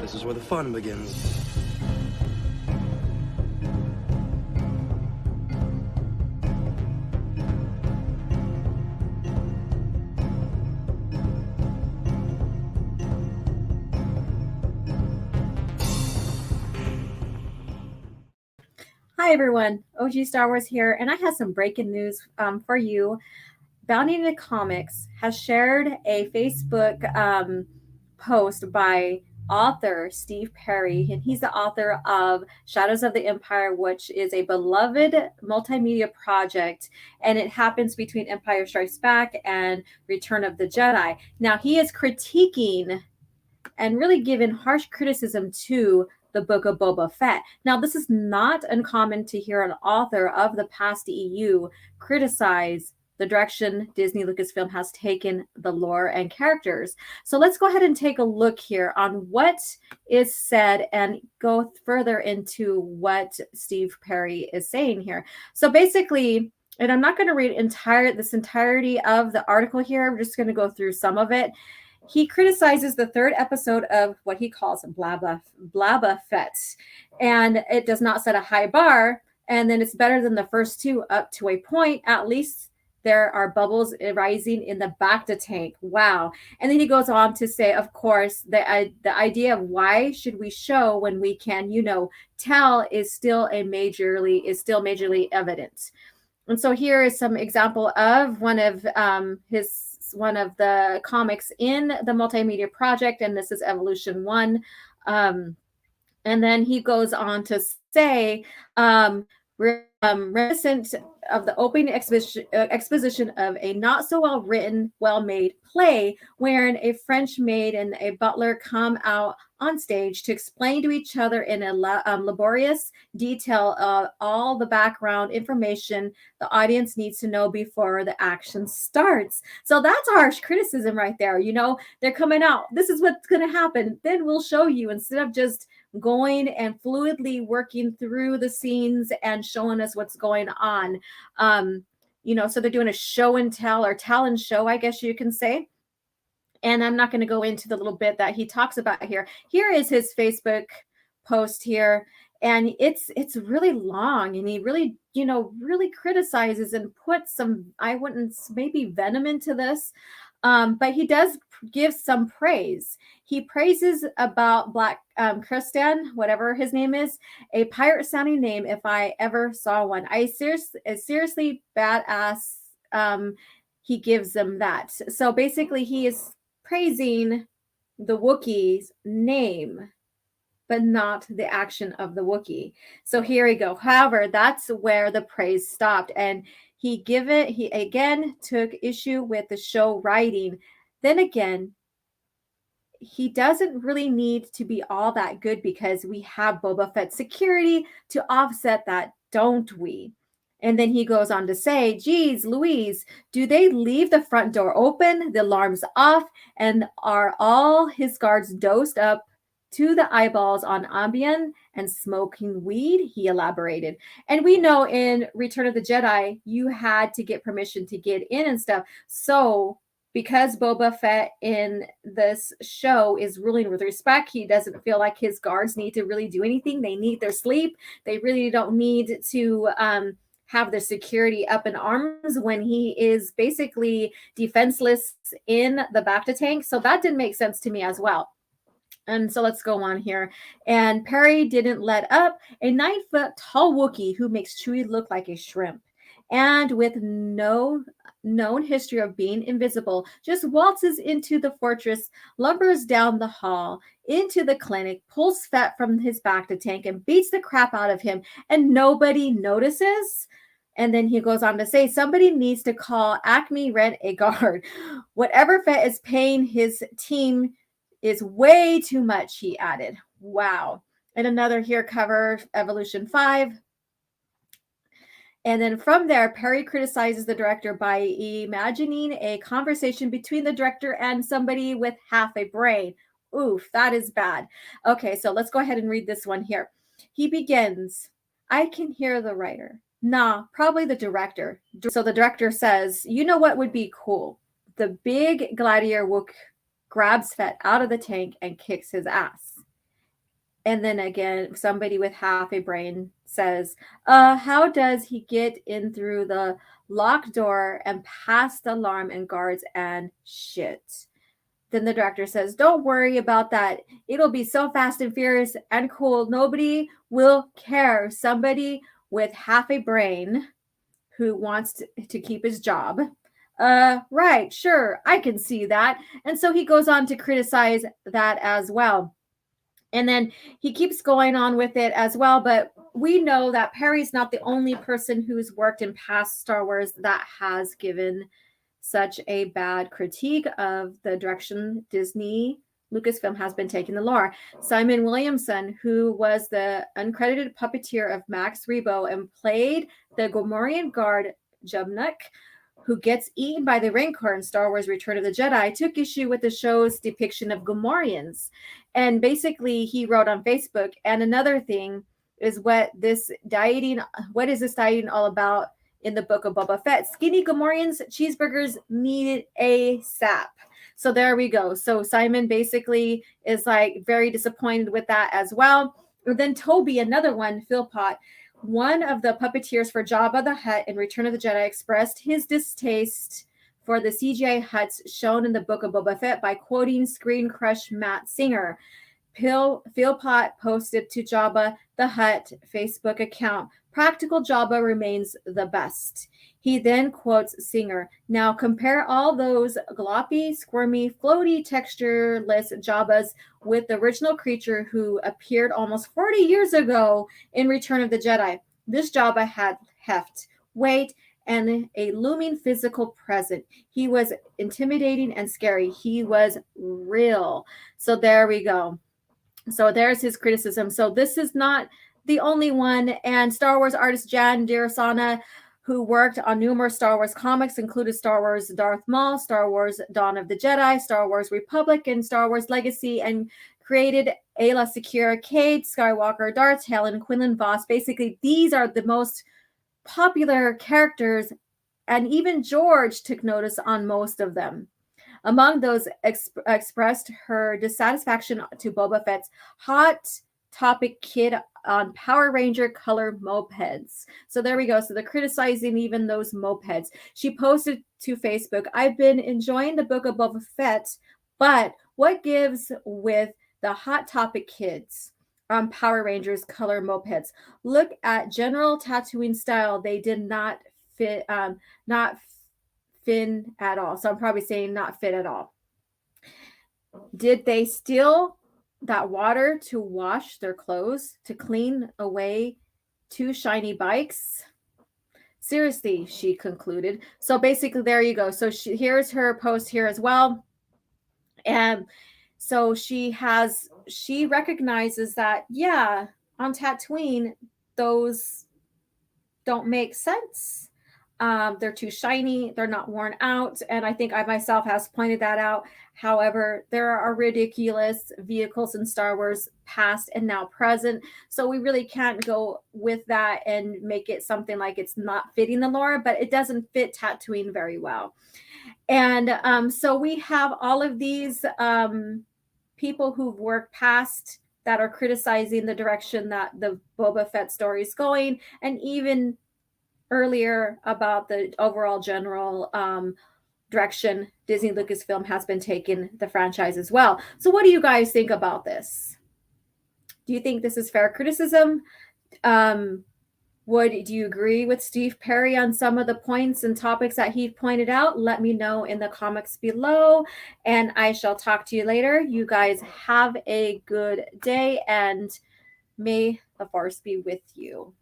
This is where the fun begins. Hi everyone, OG Star Wars here, and I have some breaking news for you. Bounty into Comics has shared a Facebook post by author Steve Perry, and he's the author of Shadows of the Empire, which is a beloved multimedia project, and it happens between Empire Strikes Back and Return of the Jedi. Now, he is critiquing and really giving harsh criticism to the Book of Boba Fett. Now, this is not uncommon to hear an author of the past EU criticize the direction Disney Lucasfilm has taken the lore and characters. So let's go ahead and take a look here on what is said and go further into what Steve Perry is saying here. So basically, and I'm not going to read this entirety of the article here. I'm just going to go through some of it. He criticizes the third episode of what he calls Boba Fett, and it does not set a high bar, and then it's better than the first two up to a point. At least there are bubbles rising in the Bacta tank. Wow. And then he goes on to say, of course, the idea of why should we show when we can, tell is still majorly evident. And so here is some example of one of the comics in the multimedia project, and this is Evolution 1. And then he goes on to say, reminiscent of the opening exposition of a not so well written, well made play, wherein a French maid and a butler come out on stage to explain to each other in a laborious detail all the background information the audience needs to know before the action starts. So that's harsh criticism right there. They're coming out. This is what's going to happen. Then we'll show you, instead of just going and fluidly working through the scenes and showing us what's going on. So they're doing a show and tell, or tell and show, I guess you can say. And I'm not going to go into the little bit that he talks about here. Here is his Facebook post here. And it's really long, and he really, really criticizes and puts some, I wouldn't, maybe venom into this. But he does give some praise. He praises about Black Kristan, whatever his name is, a pirate sounding name if I ever saw one. Seriously badass. He gives them that. So basically he is praising the Wookiee's name, but not the action of the Wookiee. So here we go. However, that's where the praise stopped. And he again took issue with the show writing. Then again, he doesn't really need to be all that good, because we have Boba Fett security to offset that, don't we? And then he goes on to say, geez, Louise, do they leave the front door open, the alarms off, and are all his guards dosed up to the eyeballs on Ambien and smoking weed? He elaborated. And we know in Return of the Jedi, you had to get permission to get in and stuff. So because Boba Fett in this show is ruling with respect, he doesn't feel like his guards need to really do anything. They need their sleep. They really don't need to have their security up in arms when he is basically defenseless in the Bacta tank. So that didn't make sense to me as well. And so let's go on here. And Perry didn't let up. A 9-foot tall Wookiee who makes Chewie look like a shrimp, and with no known history of being invisible, just waltzes into the fortress, lumbers down the hall, into the clinic, pulls Fett from his Bacta tank, and beats the crap out of him, and nobody notices. And then he goes on to say, somebody needs to call Acme Rent a Guard. Whatever Fett is paying his team is way too much, he added. Wow. And another here cover, Evolution 5. And then from there, Perry criticizes the director by imagining a conversation between the director and somebody with half a brain. Oof, that is bad. Okay, so let's go ahead and read this one here. He begins, I can hear the writer. Nah, probably the director. So the director says, you know what would be cool? The big gladiator Wook grabs Fett out of the tank and kicks his ass. And then again, somebody with half a brain says, how does he get in through the locked door and past the alarm and guards and shit? Then the director says, don't worry about that. It'll be so fast and furious and cool. Nobody will care. Somebody with half a brain who wants to keep his job. Right, sure, I can see that. And so he goes on to criticize that as well. And then he keeps going on with it as well. But we know that Perry's not the only person who's worked in past Star Wars that has given such a bad critique of the direction Disney Lucasfilm has been taking the lore. Simon Williamson, who was the uncredited puppeteer of Max Rebo and played the Gomorian guard Jubnuk, who gets eaten by the Rancor in Star Wars Return of the Jedi, took issue with the show's depiction of Gomorians. And basically, he wrote on Facebook, and another thing is what is this dieting all about in the Book of Boba Fett? Skinny Gomorians cheeseburgers needed ASAP. So there we go. So Simon basically is like very disappointed with that as well. And then Toby, another one, Philpott, one of the puppeteers for Jabba the Hutt in Return of the Jedi, expressed his distaste for the CGI Hutts shown in the Book of Boba Fett by quoting Screen Crush Matt Singer. Philpott posted to Jabba the Hutt Facebook account, "Practical Jabba remains the best." He then quotes Singer, "Now compare all those gloppy, squirmy, floaty, textureless Jabbas with the original creature who appeared almost 40 years ago in Return of the Jedi. This Jabba had heft, weight, and a looming physical presence. He was intimidating and scary. He was real." So there we go. So there's his criticism. So this is not the only one. And Star Wars artist Jan Duursema, who worked on numerous Star Wars comics, included Star Wars Darth Maul, Star Wars Dawn of the Jedi, Star Wars Republic, and Star Wars Legacy, and created Ayla Secura, Cade Skywalker, Darth Talon, Quinlan Vos. Basically, these are the most popular characters, and even George took notice on most of them. Among those expressed her dissatisfaction to Boba Fett's hot topic kid on Power Ranger color mopeds. So there we go. So they're criticizing even those mopeds. She posted to Facebook, "I've been enjoying the Book of Boba Fett, but what gives with the hot topic kids on Power Rangers color mopeds? Look at General Tatooine style. They did not fit, not fin at all." So I'm probably saying not fit at all. "Did they steal that water to wash their clothes, to clean away two shiny bikes? Seriously," she concluded. So basically, there you go. So here's her post here as well. And so she recognizes that, yeah, on Tatooine, those don't make sense. They're too shiny. They're not worn out. And I think I myself has pointed that out. However, there are ridiculous vehicles in Star Wars, past and now present. So we really can't go with that and make it something like it's not fitting the lore, but it doesn't fit Tatooine very well. And so we have all of these people who've worked past that are criticizing the direction that the Boba Fett story is going, and even earlier about the overall general direction Disney Lucasfilm has been taking the franchise as well. So what do you guys think about this? Do you think this is fair criticism? Do you agree with Steve Perry on some of the points and topics that he pointed out? Let me know in the comments below, and I shall talk to you later. You guys have a good day, and may the force be with you.